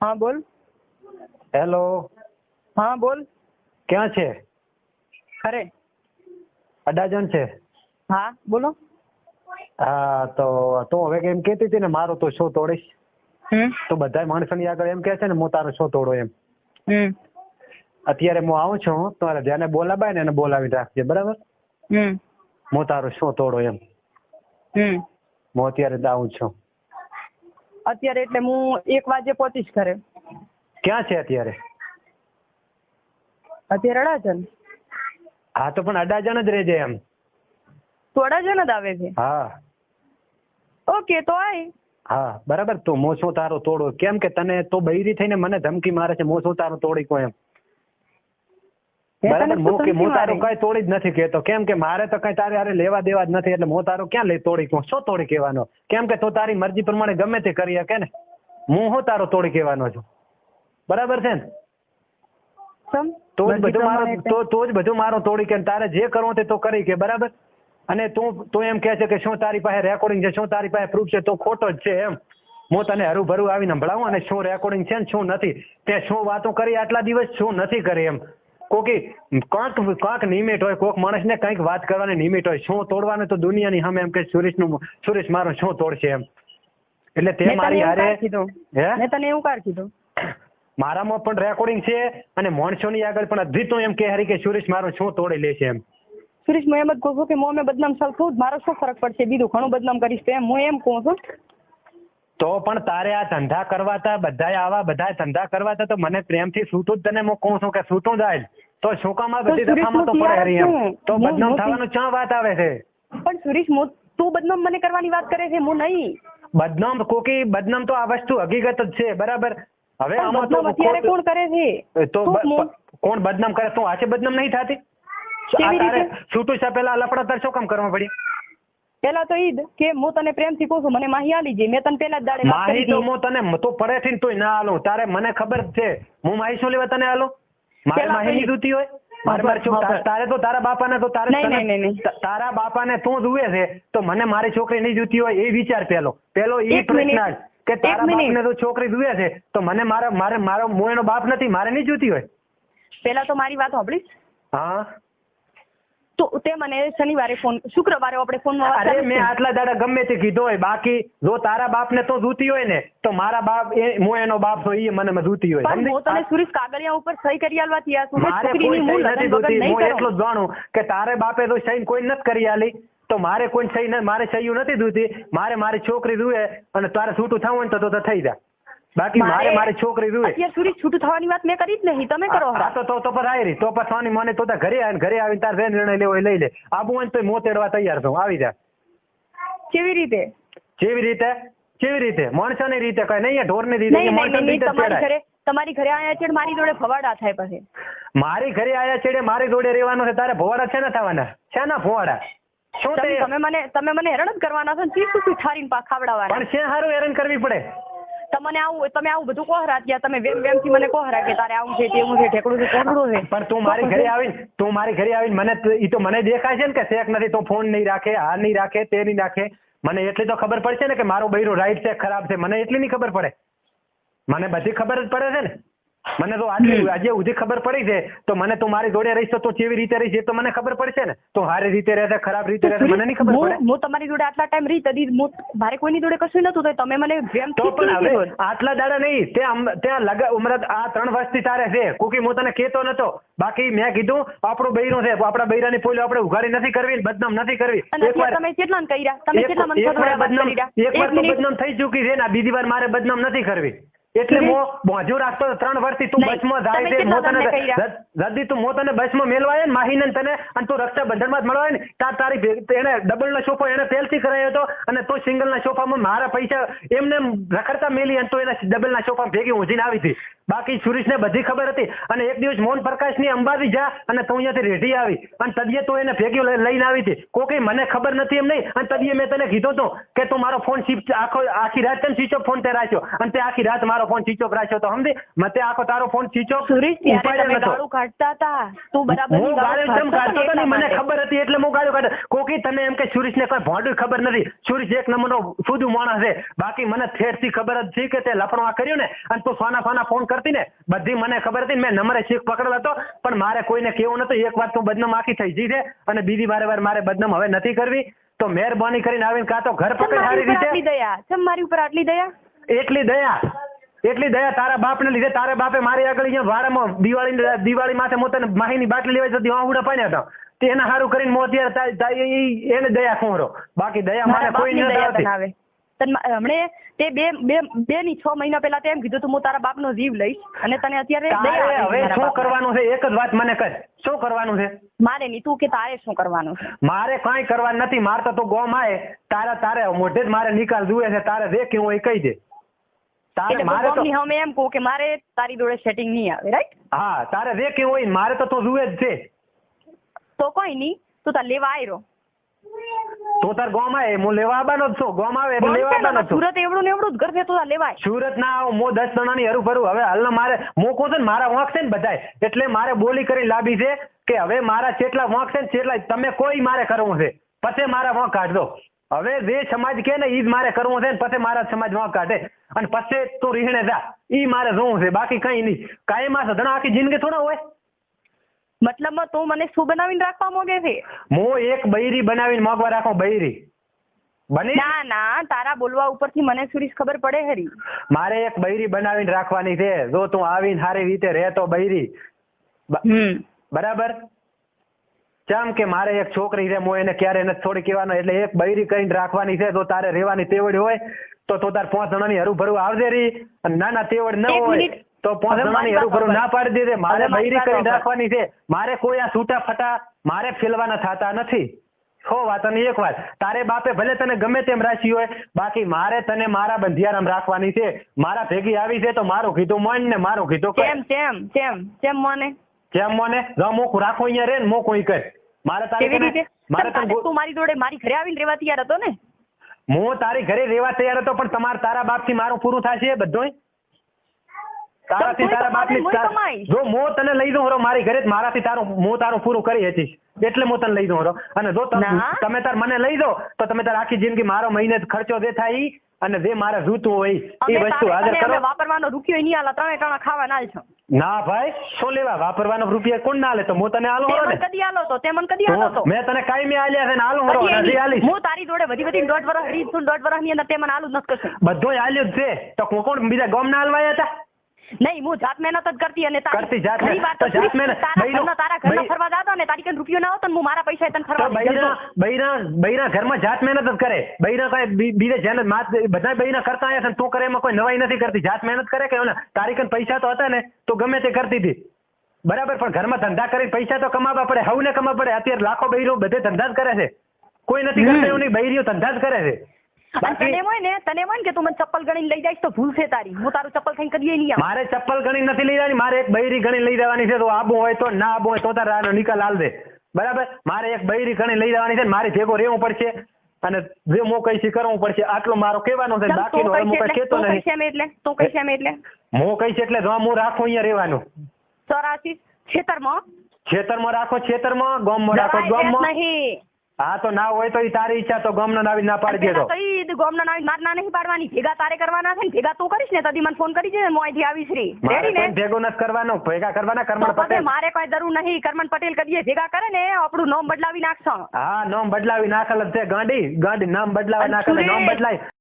હા બોલ. હેલો. હા બોલ. ક્યાં છે? ખરે. અડાજણ છે? હા બોલો. હા તો તું હવે એમ કહેતી હતી ને મારો તો શો તોડીશ. તો બધા માણસોની આગળ એમ કહે છે ને હું તારો શો તોડો એમ. અત્યારે હું આવું છું તો જેને બોલાવાય ને એને બોલાવી રાખજે, બરાબર? હું તારો શો તોડો એમ. હું અત્યારે જ આવું છું. અત્યારે એટલે હું 1 વાગે પહોંચીશ ઘરે. ક્યાં છે અત્યારે? અત્યારે અડાજણ. હા તો પણ અડાજણ જ રહેજે એમ. તો અડાજણ જ આવે છે? હા. ઓકે તો આય. હા બરાબર. તો હું શું તારો તોડો? કેમ કે તને તો બૈરી થઈને મને ધમકી મારે છે, હું શું તારો તોડી કોઈ એમ. બરાબર. હું તારું કઈ તોડી જ નથી કહેતો. કેમ કે મારે તો કઈ તારે હારે લેવા દેવા જ નથી, એટલે હું તારું ક્યાં લઈ તોડી કહું? શું તોડી કહેવાનો? કેમ કે તું તારી મરજી પ્રમાણે ગમે તે કરી શકે ને. હું શું તારો તોડી કહેવાનો છું? બરાબર છે ને? તો જ બધું મારો તોડી કે તારે જે કરવું તે તો કરી કે, બરાબર? અને તું એમ કહે છે કે શું તારી પાસે રેકોર્ડિંગ છે, શું તારી પાસે પ્રૂફ છે? તો ખોટો જ છે એમ. હું તને હરુભરું આવીને સંભળાવું અને શું રેકોર્ડિંગ છે ને શું નથી, તે શું વાતો કરી આટલા દિવસ, શું નથી કરી એમ. કાંક નિમિટ હોય, કોઈક માણસને કંઈક વાત કરવાની નિમિટ હોય. શું તોડવાનું તો દુનિયાની સામે એમ કે સુરેશ મારો શું તોડશે એમ. એટલે તે મારી હારે મેં તને એવું કાર કીધું? મારામાં પણ રેકોર્ડિંગ છે અને માણસોની આગળ પણ હજી તો એમ કહે કે સુરેશ મારો શું તોડી લેશે એમ. સુરેશ હું એમ જ કહું છું કે હું બદનામ છું, મારો શું ફરક પડશે? બીજું ઘણું બદનામ કરીશ તો એમ હું એમ કહું છું. તો પણ તારે આ ધંધા કરવાતા, બધા ધંધા કરવાતા તો મને પ્રેમથી છૂટું જ તને હું કહું છું કે છૂટું જાય તો શું કામ આ બધી દફામાં તો પડે હરી એમ. તો બદનામ થવાનું ક્યાં વાત આવે છે? પણ સુરેશ તું બદનામ મને કરવાની વાત કરે છે, હું નહીં. બદનામ તો આ વસ્તુ હકીકત જ છે, બરાબર? હવે આમાં તો અત્યારે કોણ કરે છે? તો કોણ બદનામ કરે? તું આજે બદનામ નહીં થતી? તારે છૂટું છે પેલા લફડા તાર શું કામ કરવા પડી? પેલા તો ઈદ કે હું તને પ્રેમથી કહું છું, મને માહી આલી જે. મેં તને પેલા જ દાડે માહી તો હું તને તો પડેથી તોય ના આલું. તારે મને ખબર છે હું માહી શું લેવા તને આલું? મારે માહી ની જોતી હોય? તારે તો તારા બાપાને તો તારા બાપાને તું જુએ છે તો મને મારી છોકરી નહીં જોતી હોય એ વિચાર પેલો એ પ્રશ્ન કે તારા બાપને તો છોકરી જુએ છે તો મને મારો હું એનો બાપ નથી, મારે નહીં જોતી હોય. પેલા તો મારી વાત સાંભળીશ. હા તો તે મને શનિવારે શુક્રવારે આપણે ફોનમાં વાત કરી. મેં આટલા દાડા ગમે તે કીધો હોય. બાકી જો તારા બાપને તો જોતી હોય ને તો મારા બાપ હું એનો બાપ તો એ મને જોતી હોય. હું તને સુરેશ કાગળિયા ઉપર સહી કરી આલવા તૈયાર છું. મારે કોઈ સહી નથી જોતી. હું એટલું જ જાણું કે તારે બાપે તો સહી કોઈ નથી કરી આલી તો મારે કોઈ સહી મારે સહી નથી જોતી. મારી છોકરી જુએ અને તારે છૂટું થવું ને તો થઈ જાય. બાકી મારી છોકરી જુએ. અત્યારે સુરેશ છૂટું થવાની વાત મેં કરી જ નહીં, તમે કરો. તો પર આવી રહી તો પછી મને તો ઘરે આવીને તાર જે નિર્ણય લેવો લઈ લે. આબુ હોય તો મોતેડવા તૈયાર છું, આવી જા. કેવી રીતે માણસોની રીતે કઈ નહીં, ઢોરની રીતે. તમારી ઘરે આયા છે મારી જોડે ભવાડા થાય પછી. મારી ઘરે આયા છે મારી જોડે રહેવાનું છે. તારે ભવાડા છે ને થવાના છે ને ભવાડા? શું તમે મને હેરાન જ કરવાના છો ને? શું ઠારીને ખાવડાવવાના? પણ છે સારું હેરાન કરવી પડે. તમે આવું બધું કોહરા ત્યાં તમે વેમથી મને કોહરા કે તારે આવું છે તેવું છે ઠેકડું છે કોકડું છે. પણ તું મારી ઘરે આવીને મને ઈ તો મને દેખાય છે ને કે શેક નથી તો ફોન નહીં રાખે, આ નહીં રાખે, તે નહીં રાખે. મને એટલી તો ખબર પડશે ને કે મારો બૈરો રાઈટ છે ખરાબ છે. મને એટલી નહીં ખબર પડે? મને બધી ખબર જ પડે છે ને. મને તો આજે સુધી ખબર પડી છે તો મને તું મારી જોડે રહીશ તો કેવી રીતે રહીશ એ તો મને ખબર પડશે ને. તો સારી રીતે રહેશે ખરાબ રીતે રહેશે મને નહીં ખબર પડે? હું તમારી જોડે આટલા ટાઈમ રહી તદી મારે કોઈની જોડે કશું નતું તો તમે મને તો પણ હવે આટલા દાડા નહીં ત્યાં ઉમર આ 3 વર્ષથી તારે છે કોકી હું તને કહેતો નતો. બાકી મેં કીધું આપણું બૈરું છે, આપણા બૈરાની પોલી આપણે ઉઘાડી નથી કરવી, બદનામ નથી કરવી. તમે કેટલા કર્યા? તમે કેટલા મને બદનામ થઈ ચૂકી છે ને બીજી વાર મારે બદનામ નથી કરવી. એટલે હું મોજું રાખતો 3 વર્ષથી તું બસમાં જાય છે. જલ્દી તું તને બસમાં મેળવાય ને માહીને તને અને તું રક્ષાબંધનમાં જ મળવાય ને તારી એને ડબલ નો સોફો એને પહેલથી કરાયો હતો અને તું સિંગલ ના સોફામાં મારા પૈસા એમને રખડતા મેલી અને તું એના ડબલ ના સોફામાં ભેગી ઊંઘીને આવી હતી. બાકી સુરેશને બધી ખબર હતી. અને એક દિવસ મોહન પ્રકાશની અંબાજી જા અને તું અહીંયાથી રેઢી આવી અને તદીએ તો એને ભેગી લઈને આવી હતી. કોકે મને ખબર નથી એમ નહીં. અને તદીએ મેં તને કીધું તો કે તું મારો ફોન આખી રાત તને સ્વિચ ઓફ ફોન તે રાખ્યો અને તે આખી રાત મારો ફોન સ્વિચ ઓફ રાખ્યો તો સમજી. મતે આખો તારો ફોન સ્વિચ ઓફ સુરેશ ત્યારે તમે ગાળું કાઢતા હતા. તું બરાબર હું ગાળું કેમ કાઢતો હતો ને મને ખબર હતી એટલે હું ગાળું કાઢતો. કોકી તને એમ કે સુરેશને કોઈ ભોંડું ખબર નથી. સુરેશ એક નંબરનો સુધુ માણસ છે. બાકી મને ઠેરથી ખબર જ છે કે તે લફણો આ કર્યું ને અને તું સોના ફોન કરતી ને બધી મને ખબર હતી. મેં નંબરે શીખ પકડેલો હતો પણ મારે કોઈને કેવું નતું. એક વાર તું બદનામ આખી થઈ ગઈ છે અને બીજી વાર મારે બદનામ હવે નથી કરવી. તો મહેરબાની કરીને આવીને કાં તો ઘર પકડ સારી રીતે. દયા મારી ઉપર આટલી દયા. એટલી દયા તારા બાપને લીધે. તારા બાપે મારી આગળ અહીંયા વાડામાં દિવાળી માથે હું તને માહીની બાટલી લેવા જતી આહુડા પાડ્યા હતા. તે એને સારું કરીને મો અત્યારે એને દયા ખોરો. બાકી દયા મારે કોઈ નથી. હમણે તે બે ની 6 મહિના પહેલા તેમ કીધું તું હું તારા બાપનો જીવ લઈશ અને તને અત્યારે હવે શું કરવાનું છે એક જ વાત મને કર. શું કરવાનું છે? મારે નહીં, તું કે તારે શું કરવાનું છે? મારે કાંઈ કરવાનું નથી. મારે તો ગોમ આય તારે મોઢે જ મારે નિકાલ જુએ છે. તારે જે કેવું હોય કહી દે. તારે મારે તો અમે એમ કહું કે મારે તારી જોડે સેટિંગ નહીં આવે, રાઈટ? હા, તારે જે કેવું હોય મારે તો તું જુએ જ છે. તો કોઈ નહીં, તું તાર લેવા આવ્યો. તો તાર ગોમ આવે હું લેવા આવવાનો જ છું. ગોમ આવે એટલે લેવા આવવાનો છું. સુરત એવડું ને એવડું જ ઘર છે, તું તાર લેવાય. સુરત ના આવું મો 10 જણાની હરું ભરું. હવે હાલના મારે મોકો છે ને મારા વાંક છે ને બધાય એટલે મારે બોલી કરી લાવી છે કે હવે મારા જેટલા વાંક છે ને જેટલા તમે કોઈ મારે કરવું છે પછી મારા વાંક કાઢ દો. હવે જે સમાજ કે ને ઈ જ મારે કરવું છે ને પછી મારા સમાજ વાંક કાઢે અને પછી તું રીહણે જા. ઈ મારે જોવું છે બાકી કઈ નહીં. કાયમમાં સધણા આખી જિંદગી થોડા હોય. મતલબમાં તું મને શું બનાવીને રાખવા માંગે છે? હું એક બૈરી બનાવીને માંગવા રાખો. બૈરી બની? ના તારા બોલવા ઉપરથી મને સુરીશ ખબર પડે હરી. મારે એક બૈરી બનાવીને રાખવાની છે. જો તું આવીને સારી રીતે રહે તો બૈરી બરાબર. કેમ કે મારે એક છોકરી છે હું એને ક્યારે નથી થોડી કહેવાનો એટલે એક બૈરી કરીને રાખવાની છે. જો તારે રહેવાની તેવડ હોય તો તાર 5 જણાની હરું ભરું આવજે રી. નાના તેવડ ન હોય તો 5 જણાની હરું ભરું ના પાડી દેજે. મારે બૈરી કરીને રાખવાની છે. મારે કોઈ આ છૂટા ફટા મારે ફેલવાના થતા નથી. વાત અને એક વાત તારે બાપે ભલે તને ગમે તેમ રાશી હોય બાકી મારે તને મારા બંધિયારામ રાખવાની છે. મારા ભેગી આવી છે તો મારું કીધું મન ને મારું કીધું કેમ મને જો મોકું રાખો અહીંયા રે ને મોકું ઈ કર. મારે તું મારી જોડે મારી ઘરે આવીને રહેવા તૈયાર હતો ને? હું તારી ઘરે રહેવા તૈયાર હતો પણ તારા બાપથી મારું પૂરું થશે બધું. તારાથી તારા બાપની જો હું તને લઈ દઉં મારી ઘરે મારાથી તારું પૂરું કરી હતીશ એટલે હું તને લઈ દઉં. અને જો તમે તાર મને લઈ દો તો તમે તાર આખી જિંદગી મારો મહિને ખર્ચો જે થાય અને જે મારે જોતું હોય એ વસ્તુ હાજર કરો. વાપરવાનો રૂપિયો નહીં આલા, ત્રણે ત્રણ ખાવા ના છો. ના ભાઈ શું લેવા વાપરવાનો રૂપિયા કોણ ના લે? તો હું તને આલો ને. કદી આલો તો તે મને કદી આલો તો મેં તને કાયમી આલ્યા છે ને આલો હરો નથી આલી. હું તારી જોડે વધી 1.5 વર્ષ રહી છું. 1.5 વર્ષની અંદર તે મને આલું જ નથી કશું. બધું આલ્યું જ છે તો કોણ બીજા ગામ ના આલવાયા હતા? નહીં, હું જાત મહેનત જ કરતી અને કરતી જાત મહેનત તારા ઘરમાં ફરવા જાતો ને તારી કઈ રૂપિયો ના આવતો ને હું મારા પૈસા તને ફરવા બૈરા ઘરમાં જાત મહેનત જ કરે. બૈરા કઈ બીજે જેને બધા બૈરા કરતા આયા છે તું કરે એમાં કોઈ નવાઈ નથી કરતી. જાત મહેનત કરે કે તારી કઈ પૈસા તો હતા ને તો ગમે તે કરતી હતી બરાબર. પણ ઘરમાં ધંધા કરી પૈસા તો કમાવા પડે. હવને કમાવા પડે. અત્યારે લાખો બૈરો બધે ધંધા જ કરે છે. કોઈ નથી કરતા એવું નહીં. બૈરીઓ ધંધા જ કરે છે. તને હોય ને કે તું મને ચપ્પલ ગણીને લઈ જઈશ તો ભૂલ છે તારી. હું તારું ચપ્પલ ખાઈને કદીએ નહીં. મારે ચપ્પલ ગણી નથી લઈ જવાની. મારે એક બૈરી ગણી લઈ જવાની છે. તો આબુ હોય તો ના આબુ હોય તો તારા નિકાલ હાલ દે બરાબર. મારે એક બૈરી ગણી લઈ જવાની છે. મારે ભેગો રહેવું પડશે અને જે હું કહીશ કરવું પડશે. આટલો મારો કહેવાનો છે. બાકીનો હું કઈ કહેતો નથી. એટલે તું કહીશ એમ એટલે હું કહીશ એટલે જો હું રાખું અહીંયા રહેવાનું. 84 ખેતરમાં રાખો. ખેતરમાં ગામમાં રાખો. ગામમાં નહીં. હા તો ના હોય તો એ તારી ઈચ્છા. તો ગામના નાવી ના પાડી દેજો. ગામના નાવી માર ના નહીં પાડવાની. ભેગા તારે કરવાના છે ને. ભેગા તું કરીશ ને તદી મને ફોન કરી દે. હું અહીંથી આવીશ રી. રેડી ને? ભેગો નથી કરવાનો. ભેગા કરવાના કરમણ પટેલ. મારે કોઈ જરૂર નહીં. કરમણ પટેલ કરીએ ભેગા કરે ને આપણું નામ બદલાવી નાખશો. હા નામ બદલાવી નાખેલ છે. ગાંડી નામ બદલાવી નાખેલ. નામ બદલાય